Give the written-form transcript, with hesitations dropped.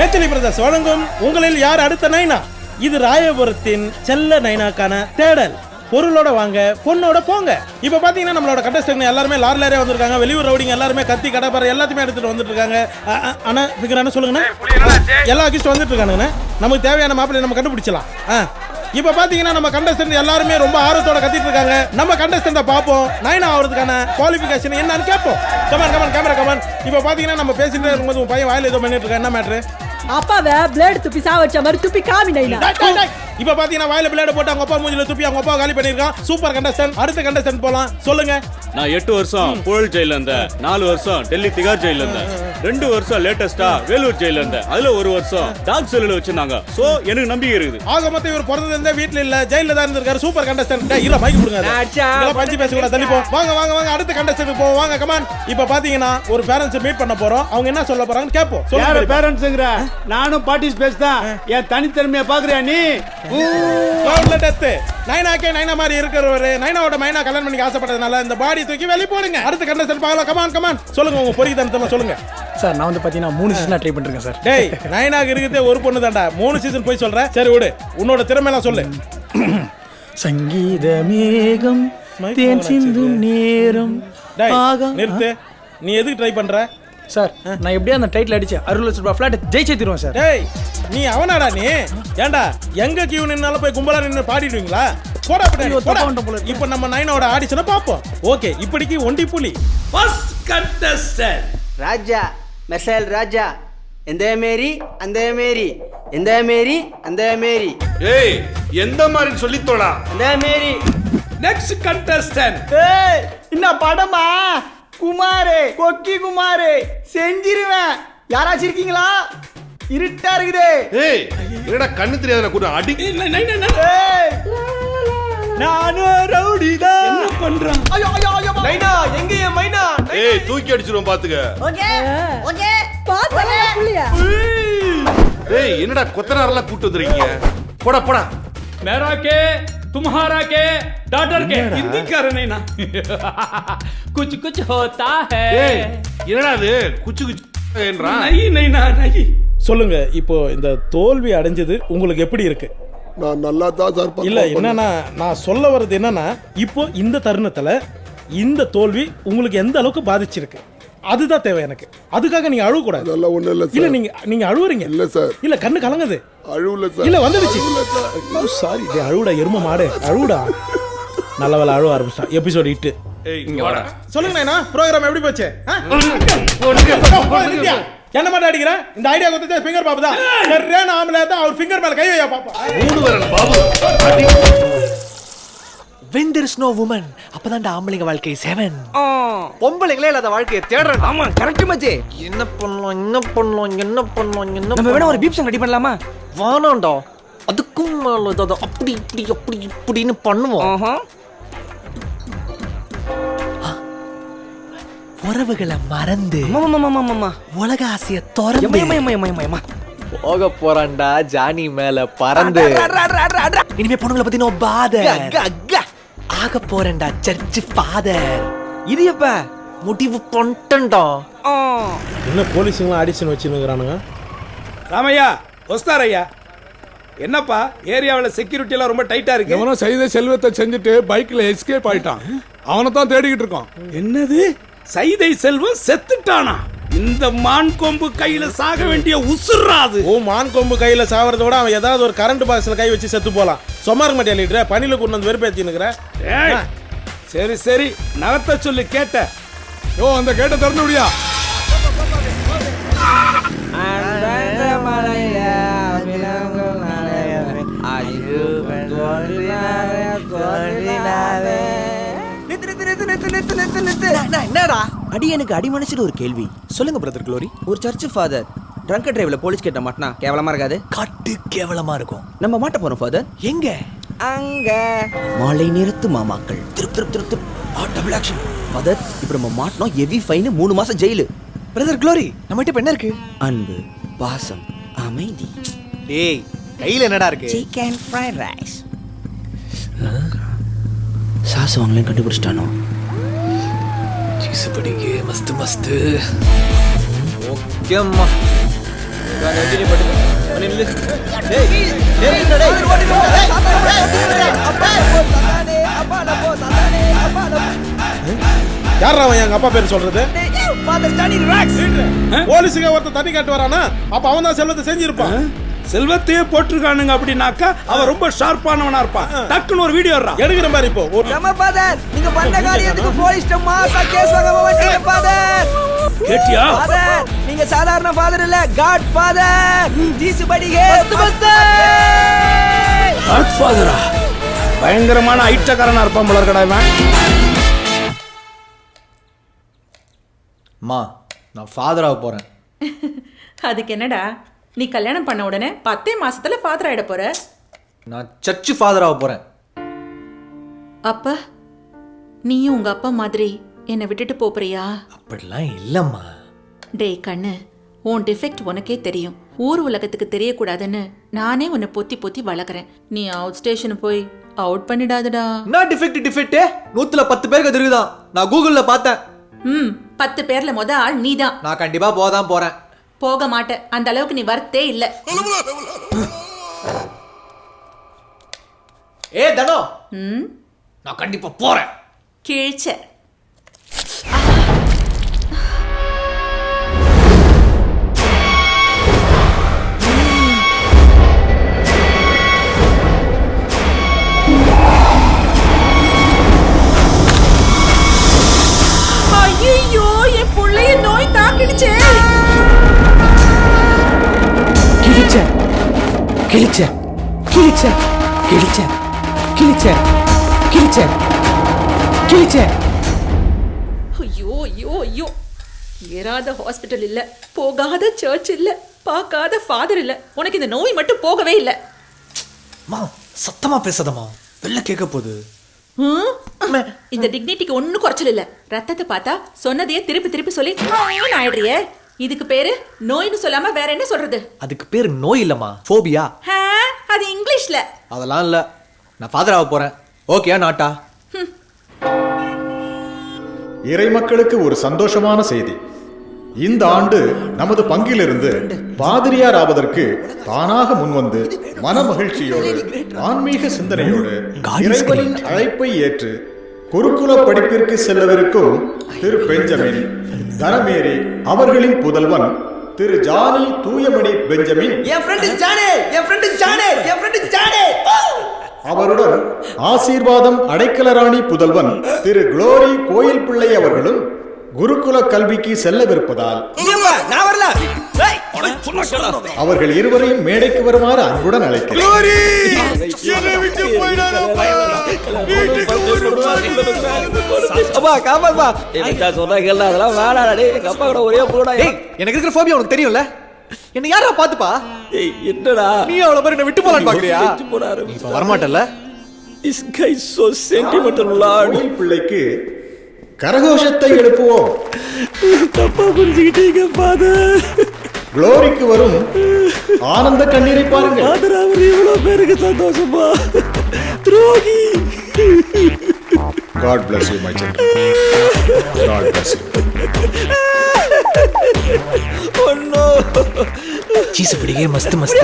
நெத்திலி பிரதர்ஸ் வழங்கும் உங்களில் யார் அடுத்த நைனா. இது ராயபுரத்தின் செல்ல நைனாக்கான தேடல். பொருளோட வாங்க, பொண்ணோட போங்க. இப்ப பாத்தீங்கன்னா நம்மளோட கண்டஸ்டன்ட் எல்லாருமே லாரிலே வந்திருக்காங்க. வெளியூர் ரவுடிங்க எல்லாருமே கத்தி கடப்பார எல்லாத்தையுமே எடுத்துட்டு வந்துட்டு இருக்காங்க. ஆனா ஃபிகரான சொல்லுங்கண்ணா, எல்லா அகிஸ்ட் வந்துட்டு இருக்கானுங்கண்ணா. நமக்கு தேவையான மாப்பிள்ளை நம்ம கண்டுபிடிச்சலாம். இப்ப பாத்தீங்கன்னா நம்ம கண்டஸ்டன்ட் எல்லாருமே ரொம்ப ஆர்வத்தோட கத்திட்டு இருக்காங்க. நம்ம கண்டஸ்டன்ட பாப்போம், நைனா ஆகிறதுக்கான குவாலிஃபிகேஷன் என்னன்னு கேட்போம். Come on come on camera come on. இப்ப பாத்தீங்கன்னா நம்ம பேசிட்டு இருக்கும்போது உன் பையன் வாயில ஏதோ பண்ணிட்டு இருக்கான். என்ன மேட்ரு? அப்பாவே பிளேட் துப்பி சாவச்ச மாதிரி துப்பி காமி நைனா. இப்ப பாத்தீங்கன்னா வாயில பிளேட் போட்டு அவங்க அப்பா மூஞ்சில துப்பி அவங்க அப்பா காலி பண்ணிருக்கான். Super contestant. அடுத்த கண்டஸ்டன்ட் போலாம். சொல்லுங்க. நான் 8 வருஷம் புழல் ஜெயில இருந்தேன், 4 வருஷம் டெல்லி திகார் ஜெயில இருந்தேன், 2 வருஷம் லேட்டஸ்டா வேலூர் ஜெயில இருந்தேன், அதுல 1 வருஷம் டாக் செல்லுல வச்சிருந்தாங்க. சோ எனக்கு நம்பிக்கை இருக்குது. ஆக மொத்தம் இவர் பிறந்தது இருந்த வீட்ல இல்ல, ஜெயில தான் இருந்திருக்காரு. Super contestant. இல்ல மைக் கொடுங்க. இதெல்லாம் பஞ்சி பேச கூட தள்ளி போ. வாங்க வாங்க வாங்க அடுத்த கண்டஸ்டன்ட் போ. வாங்க கமான். இப்ப பாத்தீங்கன்னா ஒரு பேரண்ட்ஸ் மீட் பண்ண போறோம். அவங்க என்ன சொல்ல போறாங்கன்னு கேப்போம். யார பேரண்ட்ஸ்ங்கற? நானும் பார்ட்டிஸ் பேஸ்தான். என் தனித்தன்மையை பாக்குறியா நீ? நைனாக்கே நைனா மாதிரி இருக்கிறவரு நைனாவோட மைனா கல்யாணம் பண்ணி ஆசைப்பட்டதுனால இந்த பாடி தூக்கி வெளிய போடுங்க. அடுத்த கண்டஸ்டன்ட் பார்க்கலாம். கமான் கமான் சொல்லுங்க, உங்க பொறிதனத்தெல்லாம் சொல்லுங்க. சார் நான் வந்து பாத்தீங்கன்னா 3 சீசனா ட்ரை பண்ணிருக்கேன் சார். டேய் நைனாக்கு இருக்குதே ஒரு பொண்ணு தான்டா, 3 சீசன் போய் சொல்ற. சரி விடு, உன்னோட திறமை எல்லாம் சொல்லு. சங்கீத மேகம் தேன் சிந்தும் நேரம். டேய் நிறுத்து. நீ எதுக்கு ட்ரை பண்ற? சார் நான் எப்படியா அந்த டைட்டில் அடிச்சு 60 லட்சம் ரூபாய் ஃபிளாட் ஜெயிச்சே தருவேன் சார். டேய் நீ அவனாடா நீ? ஏண்டா எங்க கியூ நின்னால போய் கும்பலா நின்னு பாடிடுவீங்களா? போடா போடா. இப்போ நம்ம நைனாவோட ஆடிஷனை பாப்போம். ஓகே, இப்படிக்கு ஒண்டி புலி. ஃபர்ஸ்ட் கண்டஸ்டன்ட் ராஜா மெர்சல் ராஜா. எந்த மேரி அந்த மேரி, எந்த மேரி அந்த மேரி. ஏய் எந்த மாதிரி சொல்லித்தோடா. அந்த மேரி. Next contestant. ஏய் என்ன படமா? குமாரே, கொக்கி குமாரே, செஞ்சிருவேன். யாராச்சும் இருக்கீங்களா? இருட்டா இருக்குதே. ஏய் என்னடா கண்ணு தெரியாதன கூட அடி. ஏய் நானும் ரவுடி தான். என்ன பண்றான்? ஐயோ ஐயோ ஐயோ மைனா எங்க என் மைனா? ஏய் தூக்கி அடிச்சிரும் பாத்துக்க. ஓகே ஓகே பாத்தல புள்ளியா. ஏய் என்னடா கொத்தனாரெல்லாம் கூட்டி வந்திருக்கீங்க? போடா போடா. मेरा के तुम्हारा के डॉटर के हिंदी करने ना कुछ कुछ होता है. ஏய் என்னடா இது குச்சு குச்சுன்றா? नहीं नहीं ना नहीं. சொல்லுங்க, இப்போ இந்த தோல்வி அடைஞ்சது உங்களுக்கு எப்படி இருக்கு? நான் நல்லா தான் சார். இல்ல என்னன்னா நான் சொல்ல வர்றது என்னன்னா, இப்போ இந்த தருணத்துல இந்த தோல்வி உங்களுக்கு எந்த அளவுக்கு பாதிச்சிருக்கு அதுதான் தேவை எனக்கு. அதுக்காக நீங்க அழுவ கூடாது. நல்லா ஒண்ணு இல்ல இல்ல சார். நீங்க அழுவுறீங்க. இல்ல சார். இல்ல கண்ணு கலங்குது. அழுவல சார். இல்ல வந்துடுச்சு. சாரி டே, அழுவுடா எரும மாடு அழுவுடா. நல்ல வேலை அழுவ ஆரம்பிச்சான். எபிசோட் 8. ஏய் இங்க வாடா. சொல்லுங்க நைனா, ப்ரோகிராம் எப்படி போச்சு? என்ன மாதிரி அடிக்கிற? இந்த ஐடியா கொடுத்தது ஃபிங்கர் பாப்பு தான். சரியான ஆம்பளை தான், அவர் ஃபிங்கர் மேல கை வையா பாப்பா. மூணு வரன் Babu. When there is no woman, அப்பதான்டா ஆம்பளைங்க வாழ்க்கை 7. பொம்பளைங்களே இல்லாத வாழ்க்கையை தேடுறேன். ஆமா கரெக்ட் மச்சி. என்ன பண்ணலாம் நம்ம வேணா ஒரு பீப் சாங் ரெடி பண்ணலாமா? வானாண்டா. அதுக்கும் மேல ஏதாவது அப்படி இப்படி அப்படி இப்படின்னு பண்ணுவோம். உறவுகளை மறந்து உலக ஆசைய போக போறான்டா ஜானி மேல பறந்து. இனிமே பொண்ணுங்களை பத்தி நோ பாதர். ஆக போறேன்டா சர்ச் ஃபாதர். இது எப்ப முடிவு பண்ணிட்டா? என்ன போலீஸுங்களாம் ஆடிஷன் வச்சுருக்கிறானுங்க? ராமையா ஒஸ்தாரையா, என்னப்பா ஏரியாவில் செக்யூரிட்டி எல்லாம் ரொம்ப டைட்டா இருக்கு. எவனோ செய்த செல்வத்தை செஞ்சுட்டு பைக்ல எஸ்கேப் ஆயிட்டான். அவனை தான் தேடிக்கிட்டு இருக்கோம். என்னது சைதை செல்வம் செத்துட்டானா? இந்த மான் கொம்பு கையில சாக வேண்டிய உசுறாது. ஓ, மான் கொம்பு கையில சாவறத விட அவன் ஏதாவது ஒரு கரண்ட் பாக்ஸ்ல கை வச்சு செத்து போலாம். சொமார் மாட்டியா லீடர்? பனில கொண்டு வந்து வெறுப்பேத்தினுக்குற. சரி சரி நகத்தை சொல்லி கேட்ட. யோ அந்த கேட்ட திறந்து விடியா. என்னடா அடி எனக்கு அடி மனசுல ஒரு கேள்வி. சொல்லுங்க பிரதர் க்ளோரி. ஒரு சர்ச் ஃபாதர் ட்ரங்க் டிரைவ்ல போலீஸ் கேட்ட மாட்டனா கேவலமா இருக்காது? காட்டு கேவலமா இருக்கும். நம்ம மாட்ட போறோம் ஃபாதர். எங்க? அங்க மாலை நிறுத்து மாமாக்கள். திருப் டபுள் ஆக்ஷன் ஃபாதர். இப்போ நம்ம மாட்டோம் ஹெவி ஃபைன், 3 மாசம் ஜெயிலு. பிரதர் க்ளோரி நம்ம கிட்ட என்ன இருக்கு? அன்பு, பாசம், அமைதி. டேய் கையில என்னடா இருக்கு? Chicken fried rice. சாஸ் வாங்கலன்னு கண்டுபிடிச்சிட்டானோ? படிக்கு மஸ்து மஸ்து. ஓகேம்மா. யாரா அவன் எங்க அப்பா பேர் சொல்றது? போலீஸுக்கு ஒருத்தன் தண்ணி காட்டு வரானா, அப்ப அவன் தான் செல்வத்தை செஞ்சிருப்பான். செல்வத்தையே போட்டிருக்கானுங்க அப்படின்னாக்கா அவன் ரொம்ப ஷார்ப்பானவனா இருப்பான். டக்குன்னு ஒரு வீடியோ எடுக்கிற மாதிரி இப்போ நீங்க பண்ண காரியத்துக்கு போலீஸ் மாசா கேஸ் வாங்க மாட்டீங்க ஃபாதர். கேட்டியா? ஃபாதர் நீங்க சாதாரண ஃபாதர் இல்ல, காட் ஃபாதர். ஜீசு படிகே காட் ஃபாதரா? பயங்கரமான ஐட்டக்காரனா இருப்பான் போல இருக்கடா இவன். அம்மா நான் ஃபாதராக போறேன். அதுக்கு என்னடா, நீ கல்யாணம் பண்ண உடனே 10 மாசத்துல ஃபாதர் ஆயிட போற. நான் சர்ச்சு ஃபாதராக போறேன். அப்ப நீயும் உங்க அப்பா மாதிரி என்னை விட்டுட்டு போறியா? அப்படிலாம் இல்லம்மா. டேய் கண்ணு, உன் டிஃபெக்ட் உனக்கே தெரியும். ஊர் உலகத்துக்கு தெரியக்கூடாதுன்னு நானே உன்னை பொத்தி பொத்தி வளர்க்குறேன். நீ அவுட் ஸ்டேஷன் போய் அவுட் பண்ணிடாதடா. நான் டிஃபெக்ட் 100ல 10 பேருக்கு தெரியுதான். நான் கூகுள்ல பார்த்தேன். 10 பேர்ல முத ஆள் நீதான். நான் கண்டிப்பா போதான் போறேன். போக மாட்ட, அந்த அளவுக்கு நீ வரத்தே இல்ல. ஏ தனோ, நான் கண்டிப்பா போறேன். கிழிச்ச ஐயோ, என் புள்ளைய நோய் தாக்கிடுச்சே. கிழிச்ச கிழிச்ச கிழிச்ச கிழிச்ச கிழிச்ச கிழிச்ச கிழிச்ச. ஐயோ ஐயோ ஐயோ, ஏறாத ஹாஸ்பிட்டல் இல்ல, போகாத சர்ச் இல்ல, பார்க்காத ஃபாதர் இல்ல. உனக்கு இந்த நோய் மட்டும் போகவே இல்ல. மா சத்தமா பேசாதம்மா, வெளில கேட்க போகுது. இந்த டிக்னிட்டிக்கு ஒன்னும் குறைச்சல் இல்ல. ரத்தத்தை பார்த்தா சொன்னதையே திருப்பி திருப்பி சொல்லி ஆயிடுறியே. இதுக்கு பேரு நோய்னு சொல்லாம வேற என்ன சொல்றது? அதுக்கு பேர் நோய் இல்லம்மா, ஃபோபியா. அது இங்கிலீஷ்ல. அதெல்லாம் இல்ல. நான் ஃபாதராக போறேன். ஓகேயா நாட்டா? இறை மக்களுக்கு ஒரு சந்தோஷமான செய்தி. இந்த ஆண்டு நமது பங்கிலிருந்து பாதிரியார் ஆவதற்கு தானாக முன்வந்து மன மகிழ்ச்சியோடு ஆன்மீக சிந்தனையோடு இறைவனின் அழைப்பை ஏற்று குருகுல படிப்பிற்கு செல்லவிருக்கும் திரு பெஞ்சமின் தனமேரி அவர்களின் புதல்வன் திரு ஜானி தூயமணி பெஞ்சமின் அவருடன் ஆசீர்வாதம் அடைக்கலராணி புதல்வன் திரு குளோரி கோயில் பிள்ளை அவர்களும் குருகுல கல்விக்கு செல்லவிருப்பதால் அவர்கள் இருவரையும் மேடைக்கு வருமாறு அன்புடன் அழைக்கிறேன். எனக்கு இருக்கிற ஃபோபியா உனக்கு தெரியும்ல. என்ன யாரா பாத்துப்பா? என்னடா நீ அவ்வளவு பேர் என்ன விட்டு போலான்னு பாக்குறியா? இப்ப வரமாட்டல்ல. This guy is so sentimental, Lord. கோயில் பிள்ளைக்கு கரகோஷத்தை எழுப்புவோம். தப்பா புரிஞ்சுக்கிட்டீங்க ஃபாதர். குளோரிக்கு வரும் ஆனந்த கண்ணீரை பாருங்கள். ஃபாதர், அவர் இவ்வளவு பேருக்கு சந்தோஷமா? துரோகி. God bless you, my children. God bless you. Oh no. चीज पड़ी गई मस्त मस्त